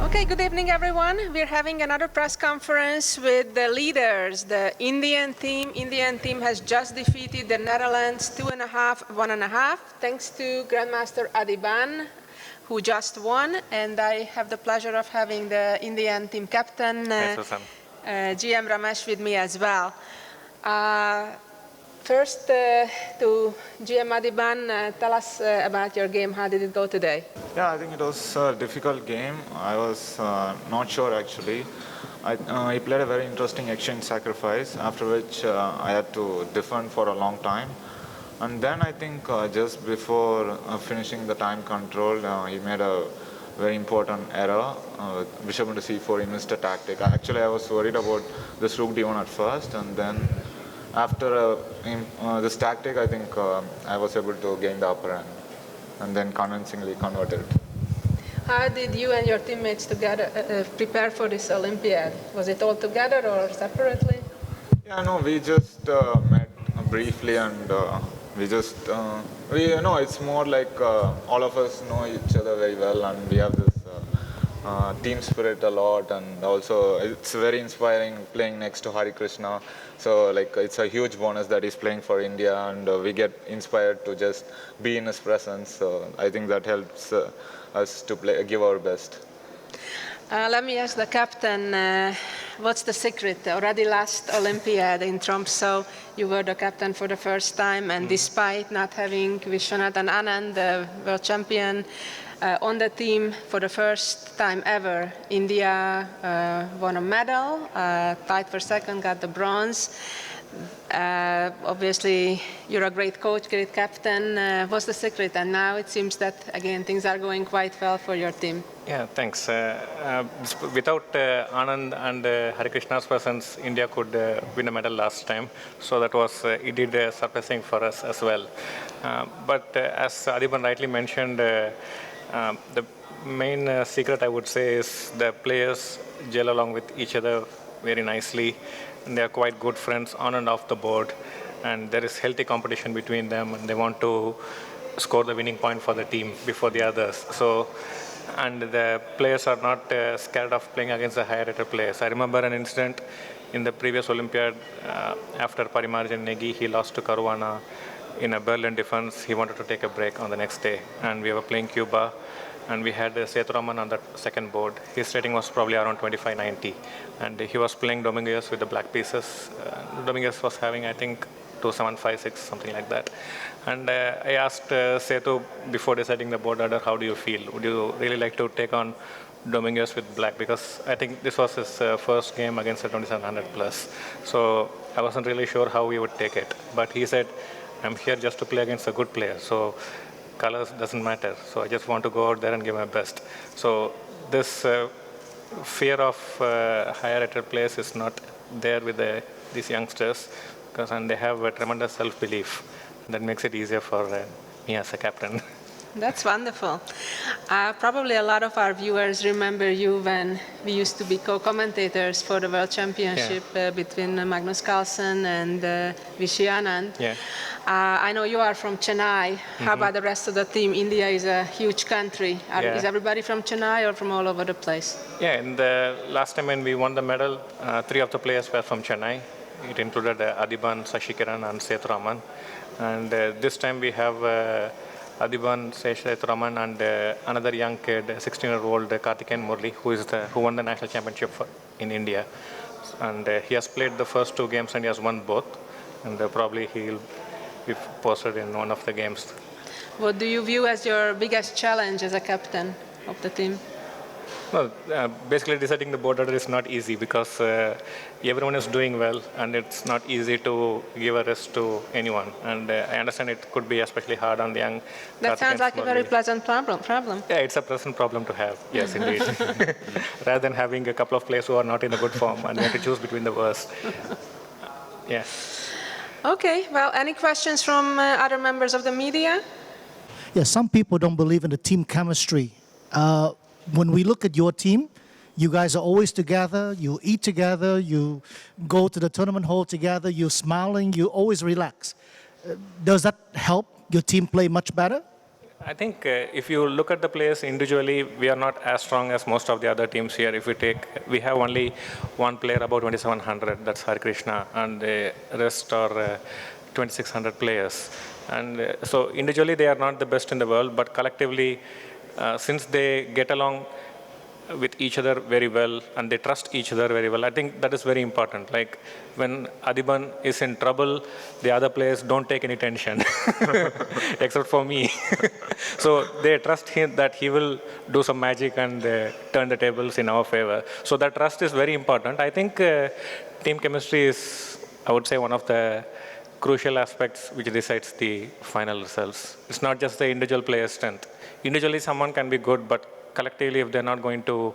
Okay, good evening, everyone. We're having another press conference with the leaders. The Indian team has just defeated the Netherlands 2.5, 1.5, thanks to Grandmaster Adiban, who just won. And I have the pleasure of having the Indian team captain, GM Ramesh, with me as well. First, to GM Adiban, tell us about your game. How did it go today? Yeah, I think it was a difficult game. I was not sure actually. He played a very interesting exchange sacrifice, after which I had to defend for a long time. And then I think just before finishing the time control, he made a very important error. Bishop into c4, he missed a tactic. Actually, I was worried about this rook d1 at first, and then after this tactic, I think I was able to gain the upper hand and then convincingly converted. How did you and your teammates together prepare for this Olympiad? Was it all together or separately? Yeah, no, we just met briefly, and we just, it's more like all of us know each other very well, and we have this team spirit a lot, and also it's very inspiring playing next to Hari Krishna. So like it's a huge bonus that he's playing for India, and we get inspired to just be in his presence. So I think that helps us to give our best. Let me ask the captain, what's the secret? Already last Olympiad in Tromsø, you were the captain for the first time, and despite not having Vishwanathan Anand, the world champion, on the team for the first time ever, India won a medal, tied for second, got the bronze. Obviously, you're a great coach, great captain. What's the secret? And now it seems that, again, things are going quite well for your team. Yeah, thanks. Without Anand and Hari Krishna's presence, India could win a medal last time. So that was indeed surprising for us as well. But as Adiban rightly mentioned, the main secret, I would say, is the players gel along with each other very nicely. And they are quite good friends on and off the board. And there is healthy competition between them, and they want to score the winning point for the team before the others. So, and the players are not scared of playing against the higher rated players. I remember an incident in the previous Olympiad after Parimarjan Negi, he lost to Caruana in a Berlin defense. He wanted to take a break on the next day, and we were playing Cuba, and we had Sethuraman on the second board. His rating was probably around 25-90, and he was playing Dominguez with the black pieces. Dominguez was having, I think, 2-7-5-6, something like that. And I asked Sethu before deciding the board order, how do you feel? Would you really like to take on Dominguez with black? Because I think this was his first game against a 2700 plus. So I wasn't really sure how he would take it. But he said, I'm here just to play against a good player. So colors doesn't matter. So I just want to go out there and give my best. So this fear of higher rated players is not there with these youngsters, and they have a tremendous self-belief. That makes it easier for me as a captain. That's wonderful. Probably a lot of our viewers remember you when we used to be co-commentators for the World Championship between Magnus Carlsen and Vishy Anand. Yeah. I know you are from Chennai. How about the rest of the team? India is a huge country. Is everybody from Chennai or from all over the place? Yeah, in the last time when we won the medal, 3 of the players were from Chennai. It included Adiban, Sashikiran, and Sethuraman. And this time we have Adiban, Sethuraman, and another young kid, 16-year-old Karthikeyan Murli, who won the national championship in India. And he has played the first 2 games and he has won both. And probably he'll be posted in one of the games. What do you view as your biggest challenge as a captain of the team? Well, basically deciding the board order is not easy because everyone is doing well, and it's not easy to give a rest to anyone. And I understand it could be especially hard on the young. That sounds like a very pleasant problem. Yeah, it's a pleasant problem to have. Yes, indeed. Rather than having a couple of players who are not in a good form and you have to choose between the worst. Yeah. Okay. Well, any questions from other members of the media? Yeah, some people don't believe in the team chemistry. When we look at your team, you guys are always together, you eat together, you go to the tournament hall together, you're smiling, you always relax. Does that help your team play much better? I think if you look at the players individually, we are not as strong as most of the other teams here. If we have only one player about 2,700, that's Hari Krishna, and the rest are 2,600 players. And so individually, they are not the best in the world, but collectively, since they get along with each other very well and they trust each other very well, I think that is very important. Like when Adiban is in trouble, the other players don't take any tension, except for me. So they trust him that he will do some magic and turn the tables in our favor. So that trust is very important. I think team chemistry is, I would say, one of the crucial aspects which decides the final results. It's not just the individual player's strength. Individually, someone can be good, but collectively, if they're not going to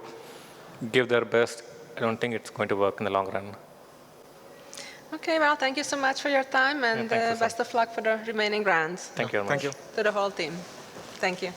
give their best, I don't think it's going to work in the long run. Okay, well, thank you so much for your time, and thank you, best of luck for the remaining rounds Thank you very much. Thank you. to the whole team. Thank you.